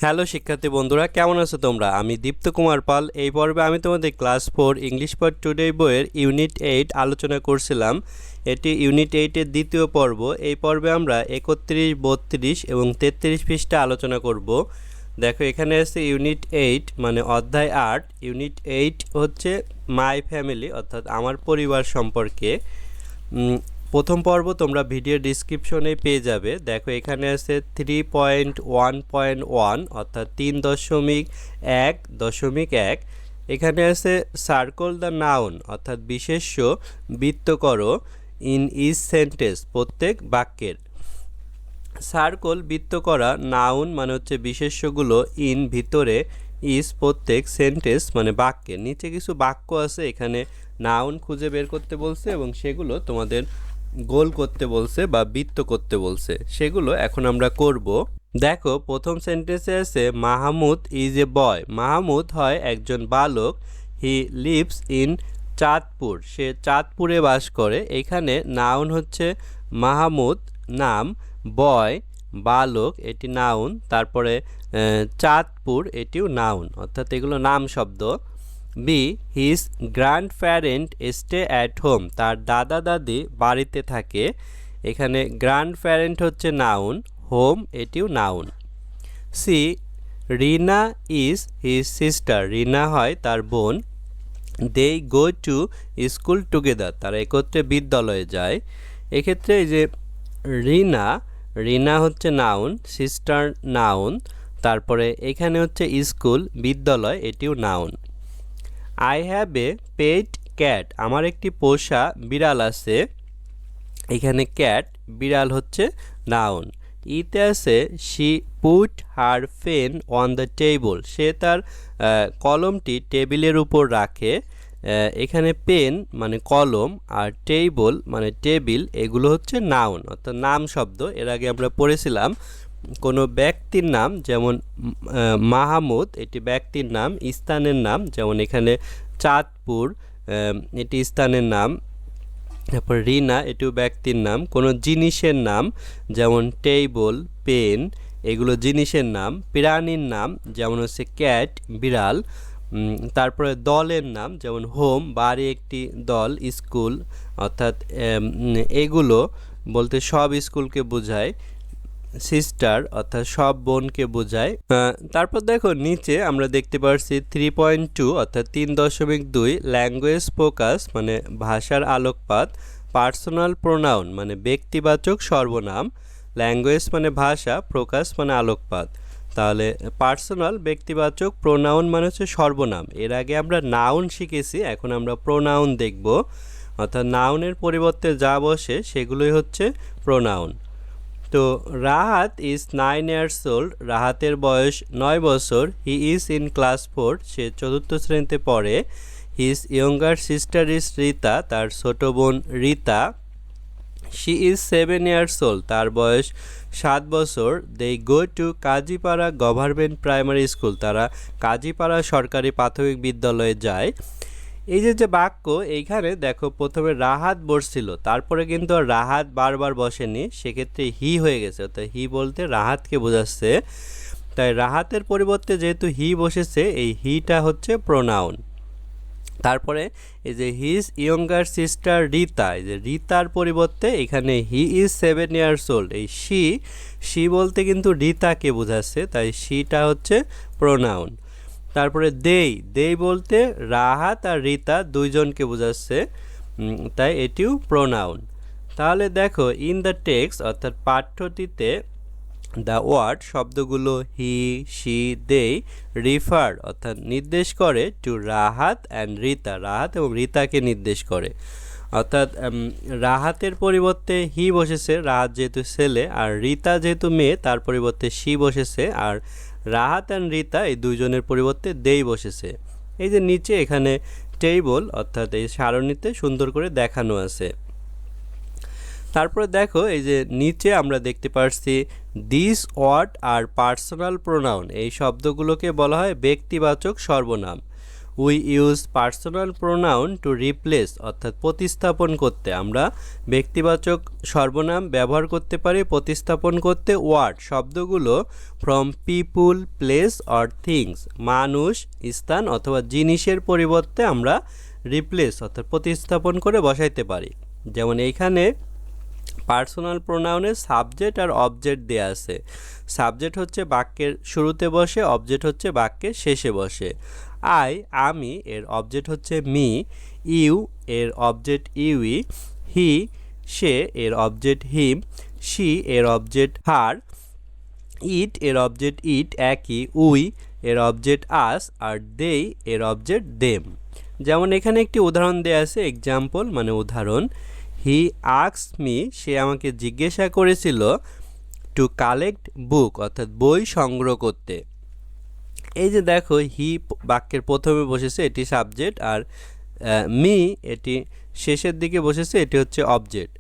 Hello শিক্ষার্থী বন্ধুরা, কেমন আছো তোমরা? আমি দীপ্ত কুমার পাল। এই পর্বে আমি তোমাদের ক্লাস 4 ইংলিশ ফর টুডে বইয়ের ইউনিট 8 আলোচনা করছিলাম। এটি ইউনিট 8-এর দ্বিতীয় পর্ব। এই পর্বে আমরা 31, 32 এবং 33 পৃষ্ঠা আলোচনা করব। দেখো, এখানে আছে ইউনিট 8 মানে অধ্যায় 8। ইউনিট 8 হচ্ছে মাই ফ্যামিলি, অর্থাৎ আমার পরিবার সম্পর্কে। প্রথম পর্ব তোমরা ভিডিও ডিসক্রিপশনে পেয়ে যাবে। দেখো, এখানে আছে 3.1.1 অর্থাৎ 3.1.1। এখানে আছে সার্কল দ্য নাউন অর্থাৎ বিশেষ্য বৃত্ত করো ইন ইচ সেন্টেন্স প্রত্যেক বাক্যের। সার্কল বৃত্ত করা, নাউন মানে হচ্ছে বিশেষ্যগুলো, ইন ভিতরে, ইজ প্রত্যেক, সেন্টেন্স মানে বাক্যের। নিচে কিছু বাক্য আছে, এখানে নাউন খুঁজে বের করতে বলছে এবং সেগুলো তোমাদের গোল করতে বলছে বা বৃত্ত করতে বলছে, সেগুলো এখন আমরা করব। দেখো, প্রথম সেন্টেন্সে আছে মাহমুদ ইজ এ বয়। মাহমুদ হয় একজন বালক। হি লিভস ইন চাঁদপুর, সে চাঁদপুরে বাস করে। এখানে নাউন হচ্ছে মাহমুদ নাম, বয় বালক এটি নাউন, তারপরে চাঁদপুর এটিও নাউন, অর্থাৎ এগুলো নাম শব্দ। B his grandparent stay at home, তার দাদা দাদি বাড়িতে থাকে। এখানে গ্র্যান্ড প্যারেন্ট হচ্ছে নাউন, হোম এটিও noun. C Rina is his sister, Rina হয় তার বোন। They go to school together, তারা একত্রে বিদ্যালয়ে যায়। এক্ষেত্রে এই যে রিনা হচ্ছে নাউন, সিস্টার নাউন, তারপরে এখানে হচ্ছে স্কুল বিদ্যালয় এটিও noun. I have a pet cat, আমার একটি পোষা বিড়াল আছে। এখানে ক্যাট বিড়াল হচ্ছে নাউন। ইতে আছে she put her pen on the table, সে তার কলমটি টেবিলের উপর রাখে। এখানে পেন মানে কলম আর টেবল মানে টেবিল, এগুলো হচ্ছে নাউন অর্থাৎ নাম শব্দ। এর আগে আমরা পড়েছিলাম কোনো ব্যক্তির নাম, যেমন মাহমুদ এটি ব্যক্তির নাম, স্থানের নাম যেমন এখানে চাঁদপুর এটি স্থানের নাম। তারপর রিনা এটিও ব্যক্তির নাম। কোনো জিনিসের নাম যেমন টেবল, পেন এগুলো জিনিসের নাম। প্রাণীর নাম যেমন হচ্ছে ক্যাট বিড়াল। তারপরে দলের নাম যেমন হোম বাড়ি একটি দল, স্কুল অর্থাৎ এগুলো বলতে সব স্কুলকে বোঝায়। সিস্টার অর্থাৎ সব বোনকে বোঝায়। তারপর দেখো নিচে আমরা দেখতে পাচ্ছি 3.2 অর্থাৎ 3.2 ল্যাঙ্গুয়েজ ফোকাস মানে ভাষার আলোকপাত। পার্সোনাল প্রোনাউন মানে ব্যক্তিবাচক সর্বনাম। ল্যাঙ্গুয়েজ মানে ভাষা, ফোকাস মানে আলোকপাত। তাহলে পার্সোনাল ব্যক্তিবাচক, প্রোনাউন মানে হচ্ছে সর্বনাম। এর আগে আমরা নাউন শিখেছি, এখন আমরা প্রোনাউন দেখব। অর্থাৎ নাউনের পরিবর্তে যা বসে সেগুলোই হচ্ছে প্রোনাউন। তো রাহাত ইজ 9 years old, রাহাতের বয়স 9 বছর। হি ইজ ইন ক্লাস 4, সে চতুর্থ শ্রেণীতে পড়ে। His younger sister is Rita, তার ছোট বোন Rita. She is 7 years old, তার বয়স 7 বছর। They go to Kazipara government primary school, তারা কাজীপাড়া সরকারি প্রাথমিক বিদ্যালয়ে যায়। এই যে বাক্য, এইখানে দেখো প্রথমে রাহাত বসছিল, তারপরে কিন্তু আর রাহাত বারবার বসেনি, সেক্ষেত্রে হি হয়ে গেছে, অর্থাৎ হি বলতে রাহাতকে বোঝাচ্ছে। তাই রাহাতের পরিবর্তে যেহেতু হি বসেছে, এই হিটা হচ্ছে প্রোনাউন। তারপরে এই যে হিজ ইয়ঙ্গার সিস্টার রীতা, এই যে রীতার পরিবর্তে এখানে হি ইজ 7 years old, এই শি বলতে কিন্তু রীতাকে বোঝাচ্ছে, তাই শিটা হচ্ছে প্রোনাউন। তারপরে দেই বলতে রাহাত আর রীতা দুইজনকে বোঝাচ্ছে, তাই এটিও প্রোনাউন। তাহলে দেখো ইন দ্য টেক্সট অর্থাৎ পাঠ্যটিতে দ্য ওয়ার্ড শব্দগুলো হি, শি, দে রিফার অর্থাৎ নির্দেশ করে টু রাহাত অ্যান্ড রীতা, রাহাত এবং রীতাকে নির্দেশ করে। অর্থাৎ রাহাতের পরিবর্তে হি বসেছে, রাহাত যেহেতু ছেলে, আর রীতা যেহেতু মেয়ে তার পরিবর্তে শি বসেছে, আর রাহাত অ্যান্ড রীতা এই দুইজনের পরিবর্তে দেই বসেছে। এই যে নিচে এখানে টেবল অর্থাৎ এই সারণীতে সুন্দর করে দেখানো আছে। তারপরে দেখো এই যে নিচে আমরা দেখতে পাচ্ছি this word are personal pronoun, এই শব্দগুলোকে বলা হয় ব্যক্তিবাচক সর্বনাম। We use personal pronoun to replace অর্থাৎ প্রতিস্থাপন করতে আমরা ব্যক্তিবাচক সর্বনাম ব্যবহার করতে পারি প্রতিস্থাপন করতে ওয়ার্ড শব্দগুলো from people place or things মানুষ স্থান অথবা জিনিসের পরিবর্তে আমরা রিপ্লেস অর্থাৎ প্রতিস্থাপন করে বসাইতে পারি। যেমন এইখানে পার্সোনাল প্রোনাউনের সাবজেক্ট আর অবজেক্ট দেয়া আছে। সাবজেক্ট হচ্ছে বাক্যের শুরুতে বসে, অবজেক্ট হচ্ছে বাক্যের শেষে বসে। আমি এর অবজেক্ট হচ্ছে মি, ইউ এর অবজেক্ট ইউই, হি সে এর অবজেক্ট হিম, শি এর অবজেক্ট হার, ইট এর অবজেক্ট ইট একই, উই এর অবজেক্ট আস আর দেই এর অবজেক্ট দেম। যেমন এখানে একটি উদাহরণ দেয়া আছে, এক্সাম্পল মানে উদাহরণ। হি আস্কড মি সে আমাকে জিজ্ঞাসা করেছিল টু কালেক্ট বুক অর্থাৎ বই সংগ্রহ করতে। এই যে দেখো হি বাক্যের প্রথমে বসেছে এটি সাবজেক্ট আর মি এটি শেষের দিকে বসেছে এটি হচ্ছে object.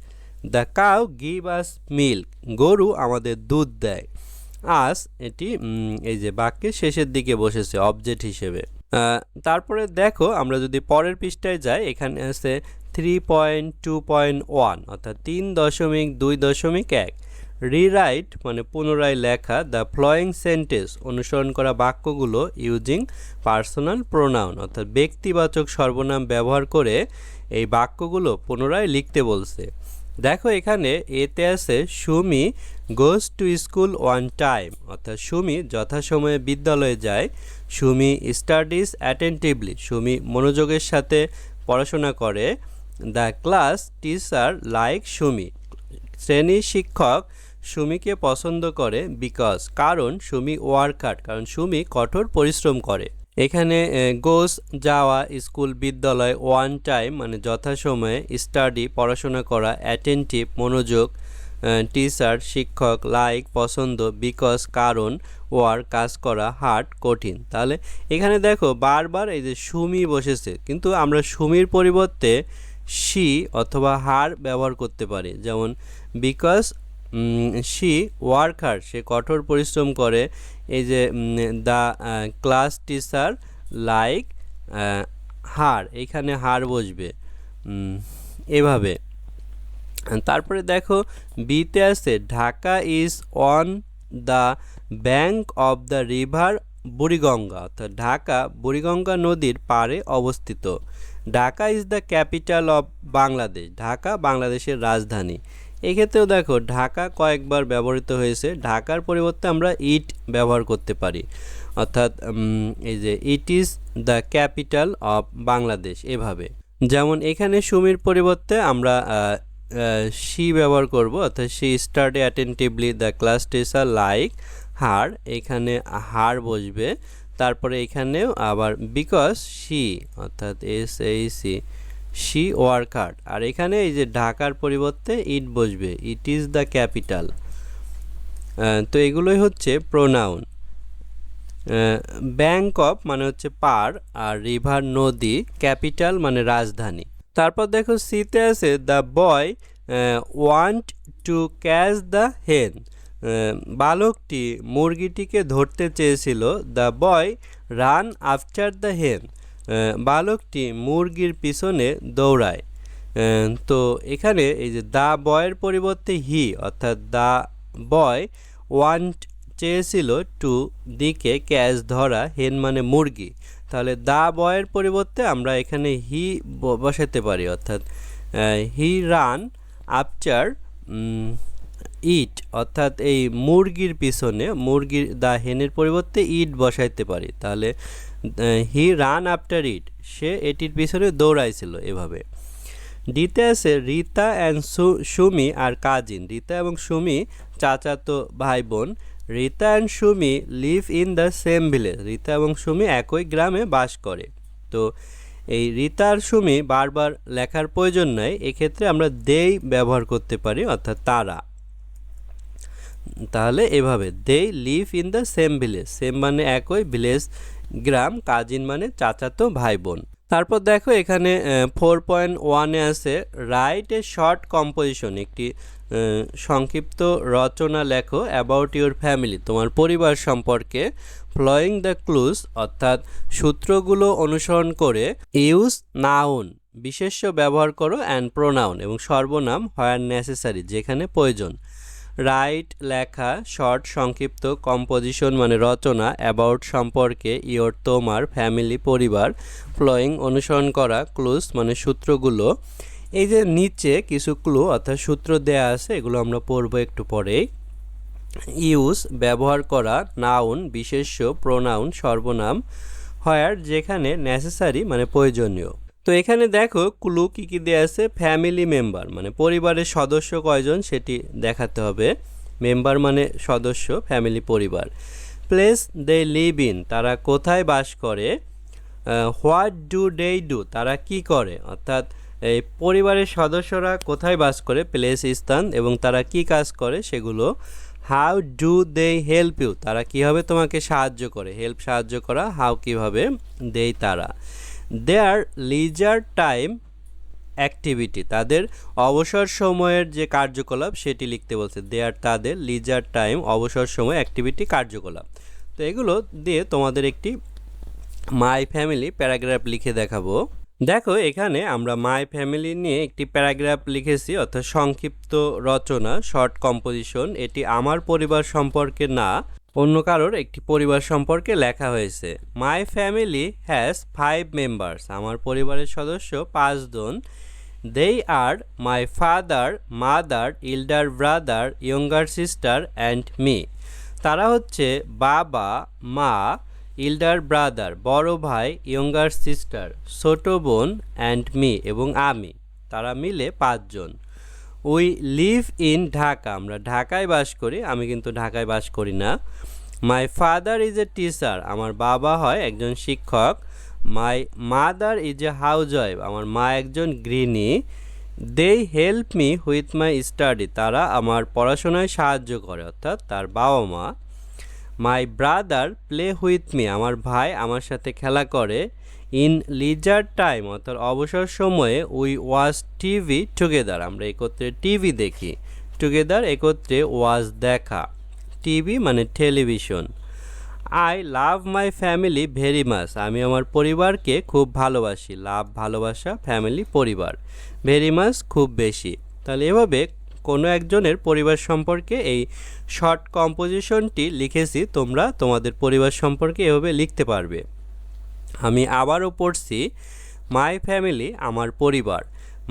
The cow give us milk গরু আমাদের দুধ দেয়। আস এটি এই যে বাক্যের শেষের দিকে বসেছে অবজেক্ট হিসেবে। তারপরে দেখো আমরা যদি পরের পৃষ্ঠায় যাই এখানে আছে 3.2.1 অর্থাৎ 3.2.1 রিরাইট মানে পুনরায় লেখা দ্য ফ্লোয়িং সেন্টেন্স অনুসরণ করা বাক্যগুলো ইউজিং পার্সোনাল প্রোনাউন অর্থাৎ ব্যক্তিবাচক সর্বনাম ব্যবহার করে এই বাক্যগুলো পুনরায় লিখতে বলছে। দেখো এখানে এতে আছে Sumi goes to school on time অর্থাৎ সুমি যথাসময়ে বিদ্যালয়ে যায়। সুমি স্টাডিজ অ্যাটেন্টিভলি সুমি মনোযোগের সাথে পড়াশোনা করে। The class teacher like Sumi শ্রেণী শিক্ষক সুমিকে পছন্দ করে বিকজ কারণ সুমি ওয়ার্ক হার্ড কারণ সুমি কঠোর পরিশ্রম করে। এখানে গোস যাওয়া স্কুল বিদ্যালয় ওয়ান টাইম মানে যথাসময়ে স্টাডি পড়াশোনা করা অ্যাটেন্টিভ মনোযোগ টিচার শিক্ষক লাইক পছন্দ বিকজ কারণ ওয়ার্ক কাজ করা হার্ড কঠিন। তাহলে এখানে দেখো বারবার এই যে সুমি বসেছে কিন্তু আমরা সুমির পরিবর্তে শি অথবা হার ব্যবহার করতে পারি। যেমন বিকজ শি ওয়ার্ক হার্ড সে কঠোর পরিশ্রম করে। এই যে the class teacher like her এইখানে হার বসবে এভাবে। তারপরে দেখো বিতে আছে Dhaka is on the bank of the river Buriganga অর্থাৎ ঢাকা বুড়িগঙ্গা নদীর পাড়ে অবস্থিত। Dhaka is the capital of Bangladesh Dhaka বাংলাদেশের রাজধানী। এক্ষেত্রেও দেখো ঢাকা কয়েকবার ব্যবহৃত হয়েছে। ঢাকার পরিবর্তে আমরা ইট ব্যবহার করতে পারি অর্থাৎ এই যে it is the capital of Bangladesh এভাবে। যেমন এখানে সুমির পরিবর্তে আমরা শি ব্যবহার করব অর্থাৎ she study attentively the class teacher like her এখানে হার বসবে। তারপরে এখানেও আবার বিকজ শি অর্থাৎ SHI শি ওয়ার্ক হার্ড আর এখানে এই যে ঢাকার পরিবর্তে ইট বসবে ইট ইজ দ্য ক্যাপিটাল। তো এগুলোই হচ্ছে প্রোনাউন। ব্যাঙ্ক অফ মানে হচ্ছে পাড় আর রিভার নদী ক্যাপিটাল মানে রাজধানী। তারপর দেখো সিতে আছে the boy want to catch the হেন বালকটি মুরগিটিকে ধরতে চেয়েছিল। The boy run after the হেন বালকটি মুরগির পিছনে দৌড়ায়। তো এখানে এই যে দ্য বয়ের পরিবর্তে হি অর্থাৎ দ্য বয় ওয়ান্ট চেয়েছিল টু দিকে ক্যাচ ধরা হেন মানে মুরগি। তাহলে দ্য বয়ের পরিবর্তে আমরা এখানে হি বসাতে পারি অর্থাৎ হি রান আফটার ইট অর্থাৎ এই মুরগির পিছনে মুরগির দ্য হেনের পরিবর্তে ইট বসাইতে পারি। তাহলে হি রান আফটার ইট সে এটির পিছনে দৌড়াইছিল এভাবে। ডিতে আছে Rita and Sumi are cousin Rita এবং সুমি চাচাতো ভাই বোন। Rita and Sumi live in the same village Rita এবং সুমি একই গ্রামে বাস করে। তো এই রীতা আর সুমি বারবার লেখার প্রয়োজন নাই এক্ষেত্রে আমরা দেই ব্যবহার করতে পারি অর্থাৎ তারা। তাহলে এভাবে they live in the same village same মানে একই ভিলেজ গ্রাম কাজিন মানে চাচাতো ভাই বোন। তারপর দেখো এখানে 4.1 আছে রাইট এ শর্ট কম্পোজিশন একটি সংক্ষিপ্ত রচনা লেখো অ্যাবাউট ইউর ফ্যামিলি তোমার পরিবার সম্পর্কে। ফলোয়িং দ্য ক্লুজ অর্থাৎ সূত্রগুলো অনুসরণ করে ইউজ নাউন বিশেষ্য ব্যবহার করো অ্যান্ড প্রোনাউন এবং সর্বনাম হোয়ার নেসেসারি যেখানে প্রয়োজন। রাইট লেখা, শর্ট সংক্ষিপ্ত, কম্পোজিশন মানে রচনা, অ্যাবাউট সম্পর্কে, ইয়োর তোমার, ফ্যামিলি পরিবার, ফলোয়িং অনুসরণ করা, ক্লুজ মানে সূত্রগুলো। এই যে নিচে কিছু ক্লু অর্থাৎ সূত্র দেয়া আছে এগুলো আমরা পড়বো একটু পরেই। ইউজ ব্যবহার করা, নাউন বিশেষ্য, প্রোনাউন সর্বনাম, হোয়ার যেখানে নেসেসারি মানে প্রয়োজনীয়। তো এখানে দেখো ক্লু কী কী দেওয়া আছে। ফ্যামিলি মেম্বার মানে পরিবারের সদস্য কয়জন সেটি দেখাতে হবে, মেম্বার মানে সদস্য, ফ্যামিলি পরিবার। প্লেস দে লিভ ইন তারা কোথায় বাস করে। হোয়াট ডু দে ডু তারা কি করে, অর্থাৎ এই পরিবারের সদস্যরা কোথায় বাস করে, প্লেস স্থান, এবং তারা কি কাজ করে সেগুলো। How do they help you তারা কীভাবে তোমাকে সাহায্য করে, হেল্প সাহায্য করা, হাউ কীভাবে, দেই তারা। দেয়ার লিজার টাইম অ্যাক্টিভিটি তাদের অবসর সময়ের যে কার্যকলাপ সেটি লিখতে বলছে। দেয়ার তাদের, লিজার টাইম অবসর সময়, অ্যাক্টিভিটি কার্যকলাপ। তো এগুলো দিয়ে তোমাদের একটি মাই ফ্যামিলি প্যারাগ্রাফ লিখে দেখাবো। দেখো এখানে আমরা মাই ফ্যামিলি নিয়ে একটি প্যারাগ্রাফ লিখেছি অর্থাৎ সংক্ষিপ্ত রচনা, শর্ট কম্পোজিশন। এটি আমার পরিবার সম্পর্কে না, অন্য কারোর একটি পরিবার সম্পর্কে লেখা হয়েছে। মাই ফ্যামিলি হ্যাজ 5 মেম্বার্স আমার পরিবারের সদস্য 5 জন। They are my father, mother, elder brother, younger sister and me তারা হচ্ছে বাবা, মা, ইল্ডার ব্রাদার বড় ভাই, ইয়ঙ্গার সিস্টার ছোট বোন, অ্যান্ড মি এবং আমি, তারা মিলে 5 জন। উই লিভ ইন ঢাকা আমরা ঢাকায় বাস করি, আমি কিন্তু ঢাকায় বাস করি না। My father is a teacher আমার বাবা হয় একজন শিক্ষক। My mother is a housewife আমার মা একজন গৃহিণী। They help me with my study তারা আমার পড়াশোনায় সাহায্য করে অর্থাৎ তার বাবা মা। My brother play with me আমার ভাই আমার সাথে খেলা করে। ইন লিজার টাইম অর্থাৎ অবসর সময়ে উই ওয়াচ টিভি টুগেদার আমরা একত্রে টিভি দেখি। টুগেদার একত্রে, ওয়াচ দেখা, টিভি মানে television. I love my family very much আমি আমার পরিবারকে খুব ভালোবাসি। লাভ ভালোবাসা, ফ্যামিলি পরিবার, ভেরি মাচ খুব বেশি। তাহলে এভাবে কোনো একজনের পরিবার সম্পর্কে এই শর্ট কম্পোজিশনটি লিখেছি, তোমরা তোমাদের পরিবার সম্পর্কে এভাবে লিখতে পারবে। আমি আবারও পড়ছি। মাই ফ্যামিলি আমার পরিবার।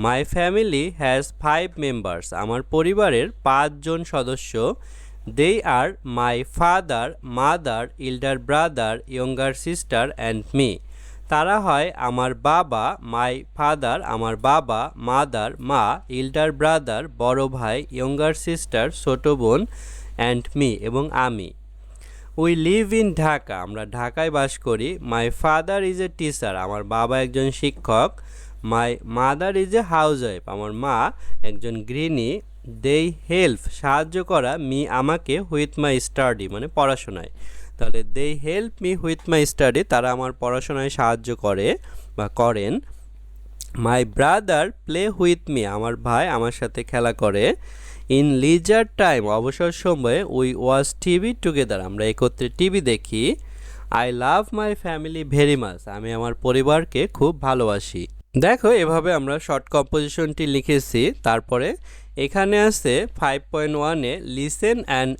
মাই ফ্যামিলি হ্যাজ 5 মেম্বার্স আমার পরিবারের 5 জন সদস্য। They are my father, mother, elder brother, younger sister and me তারা হয় আমার বাবা, মাই ফাদার আমার বাবা, মাদার মা, ইল্ডার ব্রাদার বড় ভাই, ইয়ঙ্গার সিস্টার ছোট বোন, অ্যান্ড মি এবং আমি। উই লিভ ইন ঢাকা আমরা ঢাকায় বাস করি। মাই ফাদার ইজ এ টিচার আমার বাবা একজন শিক্ষক। My mother is a housewife আমার মা একজন গৃহিণী। দে হেল্প সাহায্য করা, মি আমাকে, হুইথ মাই স্টাডি মানে পড়াশোনায়। তাহলে they help me with my study তারা আমার পড়াশোনায় সাহায্য করে বা করেন। My brother play with me আমার ভাই আমার সাথে খেলা করে। ইন লিজার টাইম অবসর সময়ে উই ওয়াচ টিভি টুগেদার আমরা একত্রে টিভি দেখি। I love my family very much আমি আমার পরিবারকে খুব ভালোবাসি। দেখো এভাবে আমরা শর্ট কম্পোজিশনটি লিখেছি। তারপরে এখানে আছে 5.1-এ লিসেন অ্যান্ড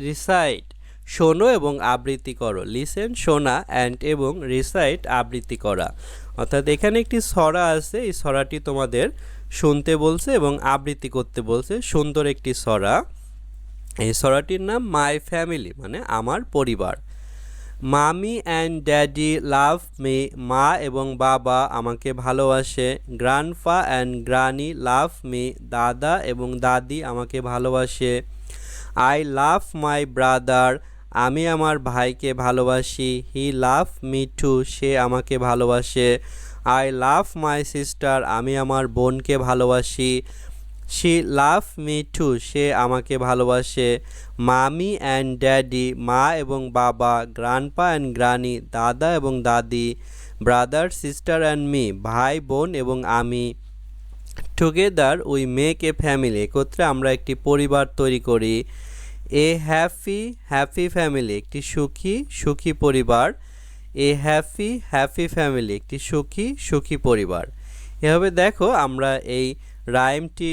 রিসাইট শোনো এবং আবৃত্তি করো। লিসেন শোনা, অ্যান্ড এবং রিসাইট আবৃত্তি করা। অর্থাৎ এখানে একটি ছড়া আছে, এই ছড়াটি তোমাদের শুনতে বলছে এবং আবৃত্তি করতে বলছে। সুন্দর একটি ছড়া, এই ছড়াটির নাম মাই ফ্যামিলি মানে আমার পরিবার। মামি অ্যান্ড ড্যাডি লাভ মি মা এবং বাবা আমাকে ভালোবাসে। Grandpa and granny love me দাদা এবং দাদি আমাকে ভালোবাসে। আই লাভ মাই ব্রাদার আমি আমার ভাইকে ভালোবাসি। হি লাভ মি টু সে আমাকে ভালোবাসে। আই লাভ মাই সিস্টার আমি আমার বোনকে ভালোবাসি। She love me to say আমাকে ভালোবাসে। মামি অ্যান্ড ড্যাডি মা এবং বাবা, গ্র্যান্ডপা অ্যান্ড গ্রানি দাদা এবং দাদি, ব্রাদার সিস্টার অ্যান্ড মি ভাই বোন এবং আমি। Together we make a family একত্রে আমরা একটি পরিবার তৈরি করি। এ হ্যাপি ফ্যামিলি একটি সুখী পরিবার। এ হ্যাপি ফ্যামিলি একটি সুখী পরিবার। এভাবে দেখো আমরা এই রাইমটি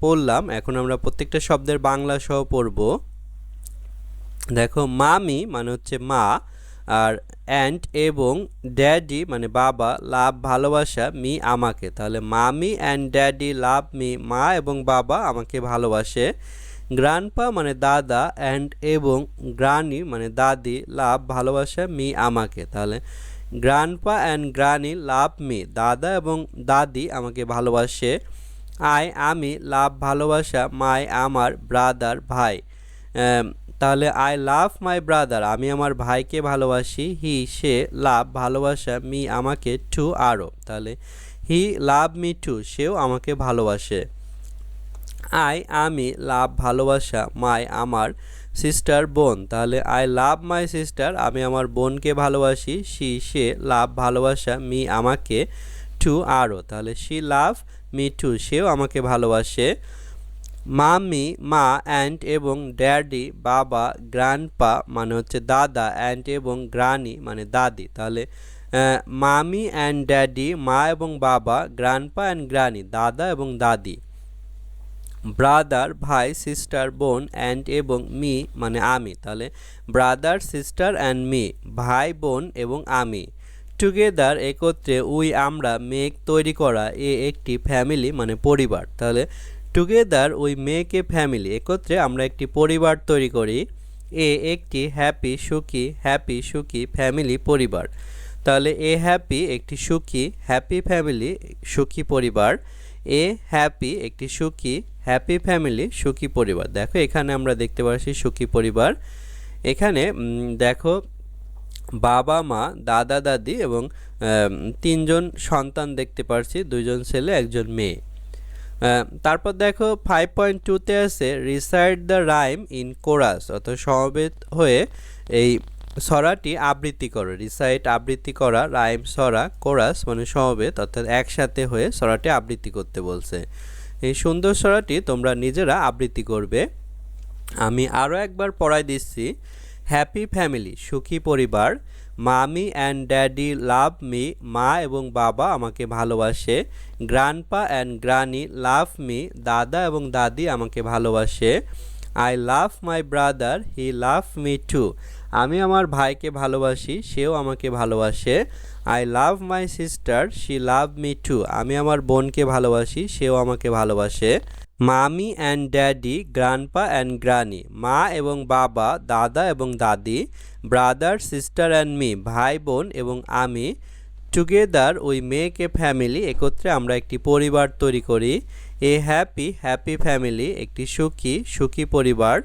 পড়লাম। এখন আমরা প্রত্যেকটা শব্দের বাংলা সহ পড়ব। দেখো মামি মানে হচ্ছে মা, আর অ্যান্ড এবং ড্যাডি মানে বাবা, লাভ ভালোবাসা, মি আমাকে। তাহলে মামি অ্যান্ড ড্যাডি লাভ মি, মা এবং বাবা আমাকে ভালোবাসে। গ্র্যান্ডপা মানে দাদা, অ্যান্ড এবং গ্রানি মানে দাদি, লাভ ভালোবাসা, মি আমাকে। তাহলে grandpa and granny love me, দাদা এবং দাদি আমাকে ভালোবাসে। আমি লাভ ভালোবাসা, মাই আমার, ব্রাদার ভাই। তাহলে আই লাভ মাই ব্রাদার আমি আমার ভাইকে ভালোবাসি। হি সে, লাভ ভালোবাসা, মি আমাকে, টু আরও। তাহলে হি লাভ মি টু সেও আমাকে ভালোবাসে। আমি লাভ ভালোবাসা, মাই আমার, সিস্টার বোন। তাহলে আই লাভ মাই সিস্টার আমি আমার বোনকে ভালোবাসি। সে লাভ ভালোবাসা, মি আমাকে, টু আরও। তাহলে শি লাভ মি টু সেও আমাকে ভালোবাসে। মামি মা, অ্যান্ড এবং ড্যাডি বাবা, গ্র্যান্ডপা মানে হচ্ছে দাদা, অ্যান্ড এবং গ্রানি মানে দাদি। তাহলে মামি অ্যান্ড ড্যাডি মা এবং বাবা, গ্র্যান্ডপা অ্যান্ড গ্রানি দাদা এবং দাদি। ব্রাদার ভাই, সিস্টার বোন, অ্যান্ড এবং মি মানে আমি। তাহলে ব্রাদার সিস্টার অ্যান্ড মি ভাই বোন এবং আমি। টুগেদার একত্রে, উই আমরা, মেক তৈরি করা, একটি ফ্যামিলি মানে পরিবার। তাহলে together we make a family একত্রে আমরা একটি পরিবার তৈরি করি। একটি হ্যাপি সুখী ফ্যামিলি পরিবার। তাহলে এ হ্যাপি একটি হ্যাপি ফ্যামিলি সুখী পরিবার। এ হ্যাপি একটি হ্যাপি ফ্যামিলি সুখী পরিবার। দেখো এখানে আমরা দেখতে পাচ্ছি সুখী পরিবার। এখানে দেখো বাবা মা, দাদা দাদি এবং 3জন সন্তান দেখতে পাচ্ছি, 2জন ছেলে 1জন মেয়ে। তারপর দেখো 5.2তে আছে recite the rhyme in chorus, অর্থাৎ সমবেত হয়ে এই ছড়াটি আবৃত্তি করো। রিসাইট আবৃত্তি করা, রাইম ছড়া, কোরাস মানে সমবেত অর্থাৎ একসাথে হয়ে ছড়াটি আবৃত্তি করতে বলছে। এই সুন্দর ছড়াটি তোমরা নিজেরা আবৃত্তি করবে। আমি আরও একবার পড়াই দিচ্ছি। হ্যাপি ফ্যামিলি সুখী পরিবার। মামি অ্যান্ড ড্যাডি লাভ মি মা এবং বাবা আমাকে ভালোবাসে। Grandpa and granny love me দাদা এবং দাদি আমাকে ভালোবাসে। I love my brother he love me two আমি আমার ভাইকে ভালোবাসি, সেও আমাকে ভালোবাসে। I love my sister she love me two আমি আমার বোনকে ভালোবাসি, সেও আমাকে ভালোবাসে। মামি and daddy, grandpa and granny মা এবং বাবা, দাদা এবং দাদি। ব্রাদার সিস্টার অ্যান্ড মি ভাই বোন এবং আমি। Together we make a family একত্রে আমরা একটি পরিবার তৈরি করি। এ হ্যাপি ফ্যামিলি একটি সুখী পরিবার।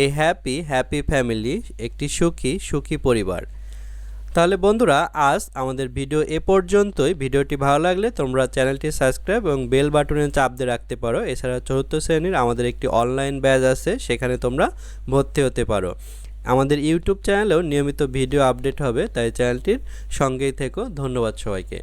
এ হ্যাপি ফ্যামিলি একটি সুখী পরিবার। তাহলে বন্ধুরা আজ আমাদের ভিডিও এ পর্যন্তই। ভিডিওটি ভালো লাগলে তোমরা চ্যানেলটি সাবস্ক্রাইব এবং বেল বাটনে চাপ দিয়ে রাখতে পারো। এছাড়া 4র্থ শ্রেণীর আমাদের একটি অনলাইন ব্যাচ আছে, সেখানে তোমরা ভর্তি হতে পারো। আমাদের ইউটিউব চ্যানেলেও নিয়মিত ভিডিও আপডেট হবে, তাই চ্যানেলটির সঙ্গেই থেকো। ধন্যবাদ সবাইকে।